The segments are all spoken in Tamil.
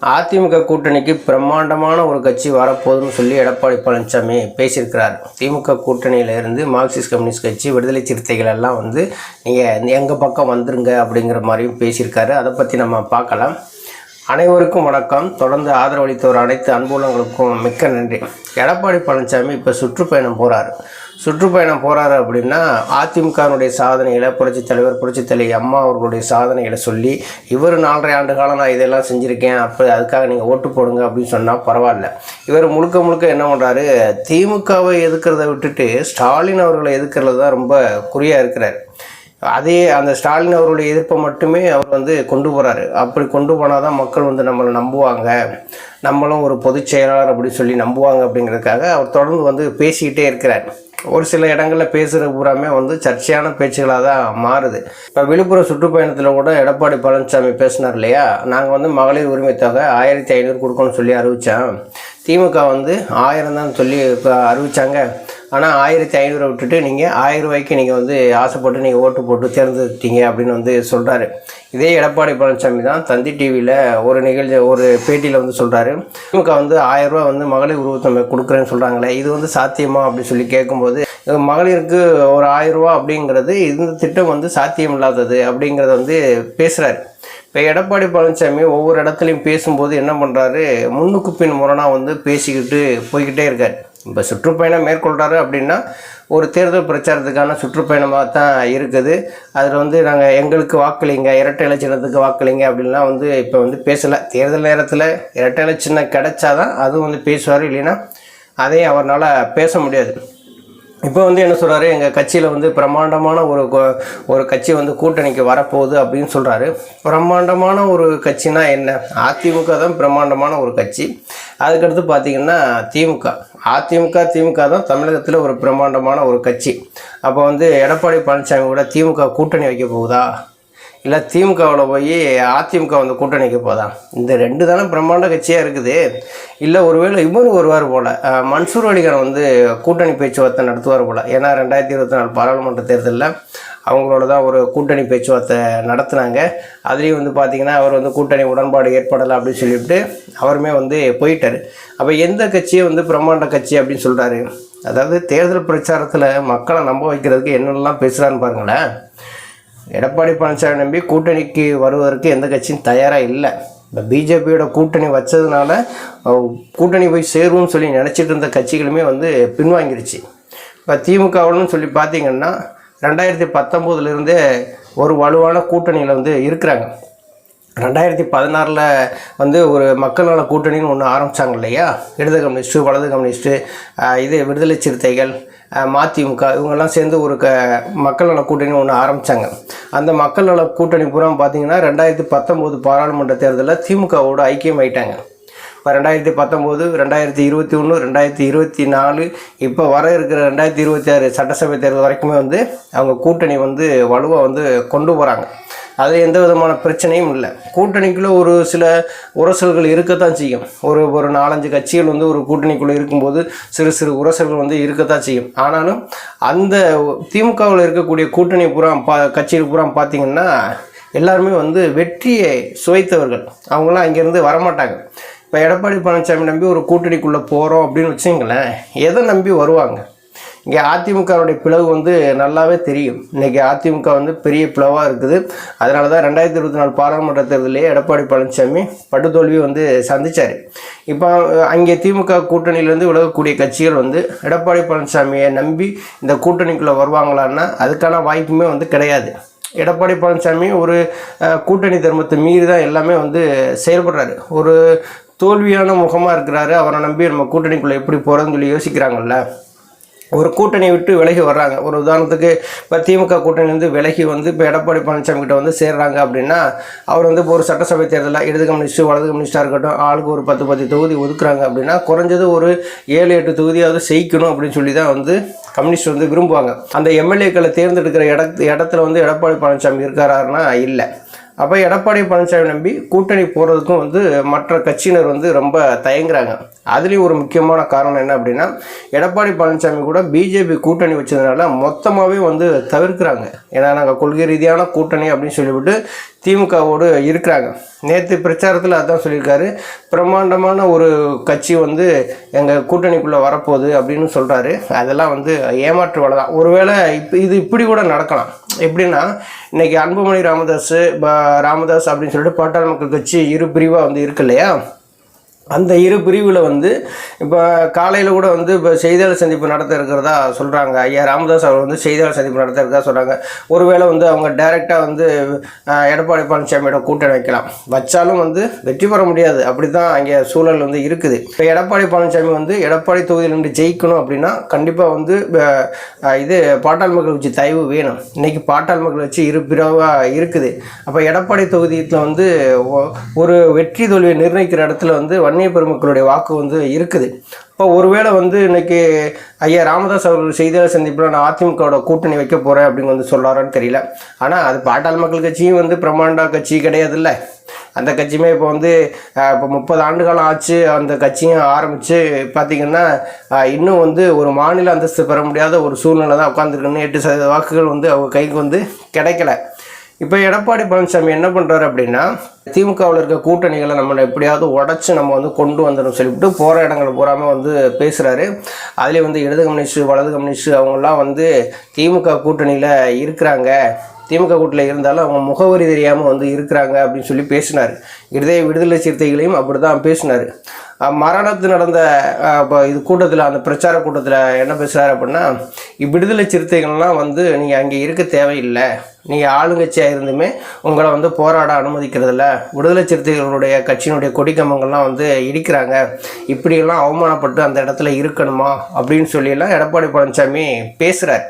அதிமுக கூட்டணிக்கு பிரம்மாண்டமான ஒரு கட்சி வரப்போகுதுன்னு சொல்லி எடப்பாடி பழனிசாமி பேசியிருக்கிறார். திமுக கூட்டணியிலிருந்து மார்க்சிஸ்ட் கம்யூனிஸ்ட் கட்சி, விடுதலை சிறுத்தைகள் எல்லாம் நீங்கள் எங்கள் பக்கம் வந்துருங்க அப்படிங்கிற மாதிரியும் பேசியிருக்காரு. அதை பற்றி நம்ம பார்க்கலாம். அனைவருக்கும் வணக்கம். தொடர்ந்து ஆதரவளித்தவர் அனைத்து அன்புள்ளங்களுக்கும் மிக்க நன்றி. எடப்பாடி பழனிசாமி இப்போ சுற்றுப்பயணம் போகிறாரு அப்படின்னா அதிமுகனுடைய சாதனைகளை புரட்சித்தலைவி அம்மா அவர்களுடைய சாதனைகளை சொல்லி இவர் 4.5 ஆண்டு காலம் நான் இதெல்லாம் செஞ்சுருக்கேன், அப்போ அதுக்காக நீங்கள் ஓட்டு போடுங்க அப்படின்னு சொன்னால் பரவாயில்ல. இவர் முழுக்க என்ன பண்ணுறாரு, திமுகவை எதிர்க்கிறத விட்டுட்டு ஸ்டாலின் அவர்களை எதிர்க்கிறது தான் ரொம்ப குறியாக இருக்கிறார். அதே அந்த ஸ்டாலின் அவருடைய எதிர்ப்பை மட்டுமே அவர் கொண்டு போகிறாரு. அப்படி கொண்டு போனால் தான் மக்கள் நம்மளை நம்புவாங்க, நம்மளும் ஒரு பொதுச் செயலாளர் அப்படின்னு சொல்லி நம்புவாங்க அப்படிங்கிறதுக்காக அவர் தொடர்ந்து பேசிக்கிட்டே இருக்கிறார். ஒரு சில இடங்களில் பேசுகிற பூராமே சர்ச்சையான பேச்சுகளாக தான் மாறுது. இப்போ விழுப்புரம் சுற்றுப்பயணத்தில் கூட எடப்பாடி பழனிசாமி பேசினார் இல்லையா, நாங்கள் மகளிர் உரிமை தொகை 1500 கொடுக்கணும்னு சொல்லி அறிவித்தோம். திமுக 1000 தான் சொல்லி இப்போ அறிவித்தாங்க. ஆனால் 1500 விட்டுட்டு நீங்கள் 1000 ரூபாய்க்கு நீங்கள் ஆசைப்பட்டு நீங்கள் ஓட்டு போட்டு தேர்ந்தெடுத்தீங்க அப்படின்னு சொல்கிறாரு. இதே எடப்பாடி பழனிசாமி தான் தந்தி டிவியில் ஒரு பேட்டியில் சொல்கிறாரு, திமுக 1000 ரூபா மகளிர் உரிமை கொடுக்குறேன்னு சொல்கிறாங்களே, இது சாத்தியமா அப்படின்னு சொல்லி கேட்கும்போது, மகளிருக்கு ஒரு 1000 ரூபா அப்படிங்கிறது இந்த திட்டம் சாத்தியம் இல்லாதது அப்படிங்கிறத பேசுகிறாரு. இப்போ எடப்பாடி பழனிசாமி ஒவ்வொரு இடத்துலையும் பேசும்போது என்ன பண்ணுறாரு, முன்னுக்கு பின் முரணாக பேசிக்கிட்டு போய்கிட்டே இருக்கார். இப்போ சுற்றுப்பயணம் மேற்கொள்கிறாரு அப்படின்னா ஒரு தேர்தல் பிரச்சாரத்துக்கான சுற்றுப்பயணமாக தான் இருக்குது. அதில் நாங்கள் எங்களுக்கு வாக்களிங்க, இரட்டை இலை சின்னத்துக்கு வாக்களிங்க அப்படின்லாம் இப்போ பேசலை. தேர்தல் நேரத்தில் இரட்டை இலை சின்னம் கிடைச்சாதான் அதுவும் பேசுவார், இல்லைன்னா அதையும் அவரால் பேச முடியாது. இப்போ என்ன சொல்கிறாரு, எங்கள் கட்சியில் பிரம்மாண்டமான ஒரு கட்சி கூட்டணிக்கு வரப்போகுது அப்படின்னு சொல்கிறாரு. பிரம்மாண்டமான ஒரு கட்சினா என்ன? அதிமுக தான் பிரம்மாண்டமான ஒரு கட்சி. அதுக்கடுத்து பார்த்திங்கன்னா திமுக தான் தமிழகத்தில் ஒரு பிரம்மாண்டமான ஒரு கட்சி. அப்போ எடப்பாடி பழனிசாமி கூட திமுக கூட்டணி வைக்க போகுதா, இல்லை திமுகவில் போய் அதிமுக கூட்டணி வைக்க போதா? இந்த 2 தானே பிரம்மாண்ட கட்சியாக இருக்குது. இல்லை ஒருவேளை இவரு வருவார் போல், மன்சூர் அலிகான் கூட்டணி பேச்சுவார்த்தை நடத்துவார் போல். ஏன்னா 2024 பாராளுமன்ற தேர்தலில் அவங்களோட தான் ஒரு கூட்டணி பேச்சுவார்த்தை நடத்துனாங்க. அதுலேயும் பார்த்திங்கன்னா அவர் கூட்டணி உடன்பாடு ஏற்படலை அப்படின்னு சொல்லிவிட்டு அவருமே போயிட்டார். அப்போ எந்த கட்சியை பிரம்மாண்ட கட்சி அப்படின்னு சொல்கிறாரு? அதாவது தேர்தல் பிரச்சாரத்தில் மக்களை நம்ப வைக்கிறதுக்கு என்னென்னலாம் பேசுகிறான்னு பாருங்களேன். எடப்பாடி பழனிசாமி நம்பி கூட்டணிக்கு வருவதற்கு எந்த கட்சியும் தயாராக இல்லை. இப்போ பிஜேபியோட கூட்டணி வச்சதுனால கூட்டணி போய் சேருவோம்னு சொல்லி நினச்சிட்டு இருந்த கட்சிகளுமே பின்வாங்கிருச்சு. இப்போ திமுகவுன்னு சொல்லி பார்த்திங்கன்னா 2019 ஒரு வலுவான கூட்டணியில் இருக்கிறாங்க. 2016 ஒரு மக்கள் நல கூட்டணின்னு ஒன்று ஆரம்பித்தாங்க இல்லையா, இடது கம்யூனிஸ்ட்டு, வலது கம்யூனிஸ்ட்டு, விடுதலை சிறுத்தைகள், மதிமுக இவங்கெல்லாம் சேர்ந்து ஒரு மக்கள் நல கூட்டணி ஒன்று ஆரம்பித்தாங்க. அந்த மக்கள் நல கூட்டணி பூரா பார்த்திங்கன்னா 2019 பாராளுமன்ற தேர்தலில் திமுகவோடு ஐக்கியம் ஆயிட்டாங்க. இப்போ 2019, 2021, 2024 இப்போ வர இருக்கிற 2026 சட்டசபை தேர்தல் வரைக்குமே அவங்க கூட்டணி வலுவாக கொண்டு போகிறாங்க. அது எந்த விதமான பிரச்சனையும் இல்லை. கூட்டணிக்குள்ளே ஒரு சில உரசல்கள் இருக்கத்தான் செய்யும். ஒரு 4-5 கட்சிகள் ஒரு கூட்டணிக்குள்ளே இருக்கும்போது சிறு உரசல்கள் இருக்கத்தான் செய்யும். ஆனாலும் அந்த திமுகவில் இருக்கக்கூடிய கூட்டணி கட்சிகள் பூரா பார்த்திங்கன்னா எல்லாருமே வெற்றியை சுவைத்தவர்கள். அவங்களாம் இங்கேருந்து வரமாட்டாங்க. இப்போ எடப்பாடி பழனிசாமி நம்பி ஒரு கூட்டணிக்குள்ளே போகிறோம் அப்படின்னு வச்சுங்களேன், எதை நம்பி வருவாங்க? இங்கே அதிமுகவுடைய பிளவு நல்லாவே தெரியும். இன்றைக்கி அதிமுக பெரிய பிளவாக இருக்குது. அதனால தான் 2024 பாராளுமன்ற தேர்தலே எடப்பாடி பழனிசாமி படுதோல்வி சந்தித்தார். இப்போ அங்கே திமுக கூட்டணியிலேருந்து விலகக்கூடிய கட்சிகள் எடப்பாடி பழனிசாமியை நம்பி இந்த கூட்டணிக்குள்ளே வருவாங்களான்னா அதுக்கான வாய்ப்புமே கிடையாது. எடப்பாடி பழனிசாமி ஒரு கூட்டணி தர்மத்தை மீறி தான் எல்லாமே செயல்படுறாரு. ஒரு தோல்வியான முகமாக இருக்கிறாரு. அவரை நம்பி நம்ம கூட்டணிக்குள்ளே எப்படி போகிறதுன்னு சொல்லி யோசிக்கிறாங்கல்ல. ஒரு கூட்டணியை விட்டு விலகி வர்றாங்க. ஒரு உதாரணத்துக்கு இப்போ திமுக கூட்டணிலேருந்து விலகி இப்போ எடப்பாடி பழனிசாமி கிட்ட சேர்றாங்க அப்படின்னா அவர் இப்போ ஒரு சட்டசபை தேர்தலில் இடது கம்யூனிஸ்ட்டு, வலது கம்யூனிஸ்ட்டாக இருக்கட்டும், ஆளுக்கு ஒரு 10 தொகுதி ஒதுக்குறாங்க அப்படின்னா குறைஞ்சது ஒரு 7-8 தொகுதியாவது செய்யணும் அப்படின்னு சொல்லி தான் கம்யூனிஸ்ட் விரும்புவாங்க. அந்த எம்எல்ஏக்களை தேர்ந்தெடுக்கிற இடத்துல எடப்பாடி பழனிசாமி இருக்காருன்னா இல்லை. அப்போ எடப்பாடி பழனிசாமி நம்பி கூட்டணி போகிறதுக்கும் வந்து மற்ற கட்சியினர் வந்து ரொம்ப தயங்குறாங்க. அதுலேயும் ஒரு முக்கியமான காரணம் என்ன அப்படின்னா, எடப்பாடி பழனிசாமி கூட பிஜேபி கூட்டணி வச்சதுனால மொத்தமாகவே வந்து தவிர்க்கிறாங்க. ஏன்னா நாங்கள் கொள்கை ரீதியான கூட்டணி அப்படின்னு சொல்லிவிட்டு திமுகவோடு இருக்கிறாங்க. நேற்று பிரச்சாரத்தில் அதான் சொல்லியிருக்காரு, பிரம்மாண்டமான ஒரு கட்சி வந்து எங்கள் கூட்டணிக்குள்ளே வரப்போகுது அப்படின்னு சொல்கிறாரு. அதெல்லாம் வந்து ஏமாற்று வேலை தான். ஒருவேளை இது இப்படி கூட நடக்கலாம். எப்படின்னா, இன்றைக்கி அன்புமணி ராமதாஸ் அப்படின்னு சொல்லிட்டு பாட்டாளி மக்கள் கட்சி இரு பிரிவாக வந்து இருக்கு இல்லையா, அந்த இரு பிரிவில் வந்து இப்போ காலையில் கூட வந்து இப்போ செய்தியாளர் சந்திப்பு நடத்த இருக்கிறதா சொல்கிறாங்க. ஐயா ராமதாஸ் அவர் வந்து செய்தியாளர் சந்திப்பு நடத்த இருக்கிறதா சொல்கிறாங்க. ஒருவேளை வந்து அவங்க டைரெக்டாக வந்து எடப்பாடி பழனிசாமியோட கூட்டணி வச்சாலும் வந்து வெற்றி பெற முடியாது. அப்படி தான் அங்கே சூழல் வந்து இருக்குது. இப்போ எடப்பாடி பழனிசாமி வந்து எடப்பாடி தொகுதியில் நின்று ஜெயிக்கணும் அப்படின்னா கண்டிப்பாக வந்து இது பாட்டாளி மக்கள் கட்சி தயவு வேணும். இன்றைக்கி பாட்டாளி மக்கள் கட்சி இரு பிரிவாக இருக்குது. அப்போ எடப்பாடி தொகுதியில் வந்து ஒரு வெற்றி தோல்வியை நிர்ணயிக்கிற இடத்துல வந்து வன்னிய பெருமக்களுடைய வாக்கு வந்து இருக்குது. இப்போ ஒருவேளை வந்து இன்னைக்கு ஐயா ராமதாஸ் அவர்கள் செய்தியாளர் சந்திப்பில் நான் அதிமுகவோட கூட்டணி வைக்க போகிறேன் அப்படின்னு வந்து சொல்கிறாரான்னு தெரியல. ஆனால் அது பாட்டாளி மக்கள் கட்சியும் வந்து பிரம்மாண்ட கட்சி கிடையாதுல்ல. அந்த கட்சியுமே இப்போ வந்து இப்போ 30 ஆண்டு காலம் ஆச்சு அந்த கட்சியும் ஆரம்பித்து பார்த்திங்கன்னா இன்னும் வந்து ஒரு மாநில அந்தஸ்து பெற முடியாத ஒரு சூழ்நிலை தான் உட்காந்துருக்குன்னு 8% வாக்குகள் வந்து அவங்க கைக்கு வந்து கிடைக்கல. இப்போ எடப்பாடி பழனிசாமி என்ன பண்ணுறாரு அப்படின்னா, திமுகவில் இருக்க கூட்டணிகளை நம்மளை எப்படியாவது உடச்சி நம்ம வந்து கொண்டு வந்துடும் சொல்லிவிட்டு போகிற இடங்களை போகாமல் வந்து பேசுகிறாரு. அதுலேயே வந்து இடது கம்யூனிஸ்ட்டு வலது கம்யூனிஸ்ட்டு அவங்களாம் வந்து திமுக கூட்டணியில் இருக்கிறாங்க, திமுக கூட்டணியில் இருந்தாலும் அவங்க முகவரி தெரியாமல் வந்து இருக்கிறாங்க அப்படின்னு சொல்லி பேசினார். விடுதலை சிறுத்தைகளையும் அப்படி தான் பேசினார். மரணத்து நடந்த இப்போ இது கூட்டத்தில், அந்த பிரச்சார கூட்டத்தில் என்ன பேசுகிறாரு அப்படின்னா, விடுதலை சிறுத்தைகள்லாம் வந்து நீங்கள் அங்கே இருக்க தேவையில்லை, நீங்கள் ஆளுங்கட்சியாக இருந்துமே உங்களை வந்து போராட அனுமதிக்கிறதில்ல, விடுதலை சிறுத்தைகளுடைய கட்சியினுடைய கொடிக்கம்பங்கள்லாம் வந்து இடிக்கிறாங்க, இப்படியெல்லாம் அவமானப்பட்டு அந்த இடத்துல இருக்கணுமா அப்படின்னு சொல்லியெல்லாம் எடப்பாடி பழனிசாமி பேசுகிறார்.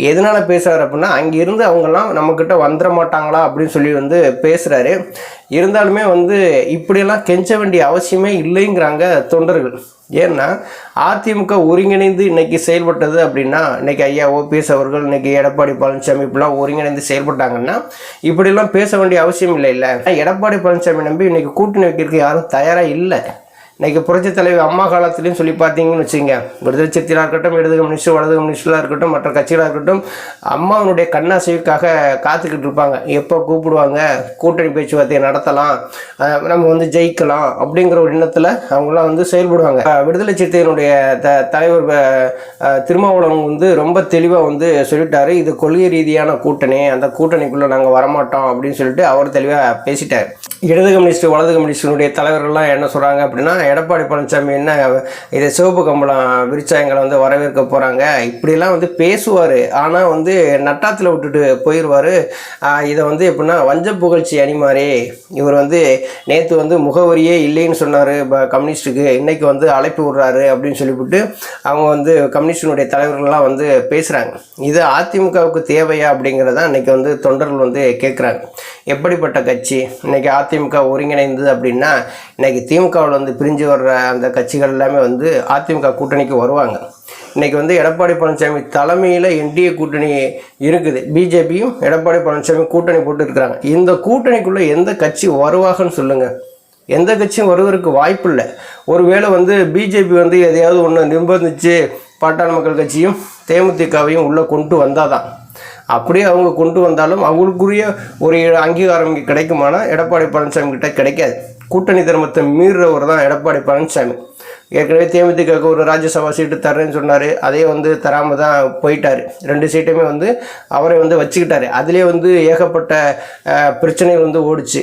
எதனால் பேசுகிறார் அப்படின்னா, அங்கேருந்து அவங்கெல்லாம் நம்மக்கிட்ட வந்துட மாட்டாங்களா அப்படின்னு சொல்லி வந்து பேசுகிறாரு. இருந்தாலுமே வந்து இப்படியெல்லாம் கெஞ்ச வேண்டிய அவசியமே இல்லைங்கிறாங்க தொண்டர்கள். ஏன்னா அதிமுக ஒருங்கிணைந்து இன்றைக்கி செயல்பட்டது அப்படின்னா, இன்றைக்கி ஐயா ஓபிஎஸ் அவர்கள் இன்றைக்கி எடப்பாடி பழனிசாமி இப்படிலாம் ஒருங்கிணைந்து செயல்பட்டாங்கன்னா இப்படிலாம் பேச வேண்டிய அவசியம் இல்லை. எடப்பாடி பழனிசாமி நம்பி இன்றைக்கி கூட்டணி வைக்கிறதுக்கு யாரும் தயாராக இல்லை. இன்றைக்கி புரட்சி தலைவர் அம்மா காலத்துலேயும் சொல்லி பார்த்தீங்கன்னு வச்சுங்க, விடுதலை சிறுத்தைகளாக இருக்கட்டும், இடது கம்யூனிஸ்ட் வலது கம்யூனிஸ்டாக இருக்கட்டும், மற்ற கட்சிகளாக இருக்கட்டும், அம்மாவனுடைய கண்ணாசைவுக்காக காத்துக்கிட்டு இருப்பாங்க. எப்போ கூப்பிடுவாங்க, கூட்டணி பேச்சுவார்த்தையை நடத்தலாம், நம்ம வந்து ஜெயிக்கலாம் அப்படிங்கிற ஒரு எண்ணத்தில் அவங்களாம் வந்து செயல்படுவாங்க. விடுதலை சிறுத்தைகளுடைய தலைவர் திருமாவளவன் வந்து ரொம்ப தெளிவாக வந்து சொல்லிட்டாரு, இது கொள்கை ரீதியான கூட்டணி, அந்த கூட்டணிக்குள்ளே நாங்கள் வரமாட்டோம் அப்படின்னு சொல்லிட்டு அவர் தெளிவாக பேசிட்டார். இடது கம்யூனிஸ்ட் வலது கம்யூனிஸ்டினுடைய தலைவர்கள்லாம் என்ன சொல்கிறாங்க அப்படின்னா, எடப்பாடி பழனிசாமி என்ன இதை சிவப்பு கம்பளம் விரிச்சா எங்களை வந்து வரவேற்க போகிறாங்க இப்படிலாம் வந்து பேசுவார். ஆனால் வந்து நட்டாத்தில் விட்டுட்டு போயிடுவார். இதை வந்து எப்படின்னா வஞ்ச புகழ்ச்சி அணிமாரி, இவர் வந்து நேற்று வந்து முகவரியே இல்லைன்னு சொன்னார் கம்யூனிஸ்ட்டுக்கு, இன்றைக்கி வந்து அழைப்பு விடுறாரு அப்படின்னு சொல்லிவிட்டு அவங்க வந்து கம்யூனிஸ்டினுடைய தலைவர்கள்லாம் வந்து பேசுகிறாங்க. இது அதிமுகவுக்கு தேவையா அப்படிங்கிறதான் இன்றைக்கி வந்து தொண்டர்கள் வந்து கேட்குறாங்க. எப்படிப்பட்ட கட்சி இன்றைக்கி அதிமுக ஒருங்கிணைந்தது அப்படின்னா, இன்றைக்கி திமுகவில் வந்து பிரிஞ்சு வர்ற அந்த கட்சிகள் எல்லாமே வந்து அதிமுக கூட்டணிக்கு வருவாங்க. இன்றைக்கி வந்து எடப்பாடி பழனிசாமி தலைமையில் என்டிஏ கூட்டணி இருக்குது. பிஜேபியும் எடப்பாடி பழனிசாமி கூட்டணி போட்டு இருக்கிறாங்க. இந்த கூட்டணிக்குள்ளே எந்த கட்சி வருவாங்கன்னு சொல்லுங்கள். எந்த கட்சியும் வருவதற்கு வாய்ப்பு இல்லை. ஒருவேளை வந்து பிஜேபி வந்து எதையாவது ஒன்று நிர்பந்தித்து பாட்டாளி மக்கள் கட்சியும் தேமுதிகவையும் உள்ளே கொண்டு வந்தால் தான். அப்படியே அவங்க கொண்டு வந்தாலும் அவங்களுக்குரிய ஒரு அங்கீகாரம் இங்கே கிடைக்குமானா எடப்பாடி பழனிசாமி கிட்ட கிடைக்காது. கூட்டணி தர்மத்தை மீறுறவர் தான் எடப்பாடி பழனிசாமி. ஏற்கனவே தேமுதிகவுக்கு ஒரு ராஜ்யசபா சீட்டு தர்றேன்னு சொன்னார், அதே வந்து தராமல் தான் போயிட்டார். 2 சீட்டுமே வந்து அவரை வந்து வச்சுக்கிட்டாரு. அதிலே வந்து ஏகப்பட்ட பிரச்சனை வந்து ஓடிச்சு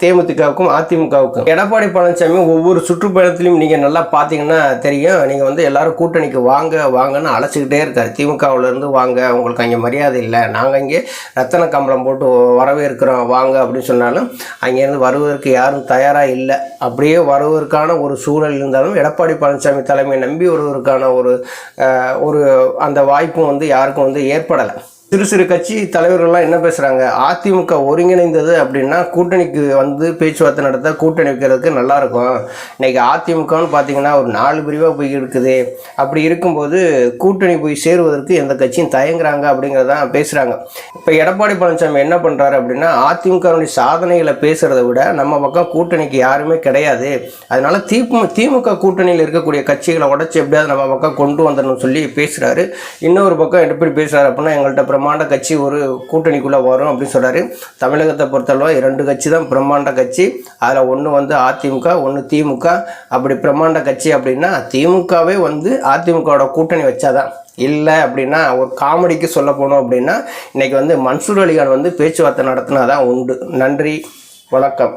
தேமுதிகவுக்கும் அதிமுகவுக்கும். எடப்பாடி பழனிசாமி ஒவ்வொரு சுற்றுப்பயணத்திலையும் நீங்கள் நல்லா பார்த்தீங்கன்னா தெரியும், நீங்கள் வந்து எல்லோரும் கூட்டணிக்கு வாங்கன்னு அழைச்சிக்கிட்டே இருக்கார். திமுகவிலேருந்து வாங்க, உங்களுக்கு அங்கே மரியாதை இல்லை, நாங்கள் இங்கே ரத்தன கம்பளம் போட்டு வரவேற்கிறோம் வாங்க அப்படின்னு சொன்னாலும் அங்கேருந்து வருவதற்கு யாரும் தயாராக இல்லை. அப்படியே வருவதற்கான ஒரு சூழல் இருந்தாலும் எடப்பாடி பழனிசாமி தலைமையை நம்பி வருவதற்கான ஒரு அந்த வாய்ப்பும் வந்து யாருக்கும் வந்து ஏற்படலை. சிறு சிறு கட்சி தலைவர்கள்லாம் என்ன பேசுகிறாங்க, அதிமுக ஒருங்கிணைந்தது அப்படின்னா கூட்டணிக்கு வந்து பேச்சுவார்த்தை நடத்த கூட்டணி வைக்கிறதுக்கு நல்லாயிருக்கும். இன்றைக்கி அதிமுகன்னு பார்த்தீங்கன்னா ஒரு 4 பிரிவாக போய் இருக்குது. அப்படி இருக்கும்போது கூட்டணி போய் சேருவதற்கு எந்த கட்சியும் தயங்குறாங்க அப்படிங்கிறதான் பேசுகிறாங்க. இப்போ எடப்பாடி பழனிசாமி என்ன பண்ணுறாரு அப்படின்னா, அதிமுகவுடைய சாதனைகளை பேசுகிறத விட நம்ம பக்கம் கூட்டணிக்கு யாருமே கிடையாது, அதனால திமுக கூட்டணியில் இருக்கக்கூடிய கட்சிகளை உடச்சி எப்படியாவது நம்ம பக்கம் கொண்டு வந்துடணும்னு சொல்லி பேசுகிறாரு. இன்னொரு பக்கம் எப்படி பேசுகிறாரு அப்படின்னா, எங்கள்கிட்ட பிரம்மாண்ட கட்சி ஒரு கூட்டணிக்குள்ளே வரும் அப்படின்னு சொல்கிறாரு. தமிழகத்தை பொறுத்தளவு 2 கட்சி தான் பிரம்மாண்ட கட்சி. அதில் ஒன்று வந்து அதிமுக, ஒன்று திமுக. அப்படி பிரம்மாண்ட கட்சி அப்படின்னா திமுகவே வந்து அதிமுகவோட கூட்டணி வச்சாதான். இல்லை அப்படின்னா ஒரு காமெடிக்கு சொல்ல போனோம் அப்படின்னா இன்றைக்கி வந்து மன்சூர் அலிகான் வந்து பேச்சுவார்த்தை நடத்தினா தான் உண்டு. நன்றி, வணக்கம்.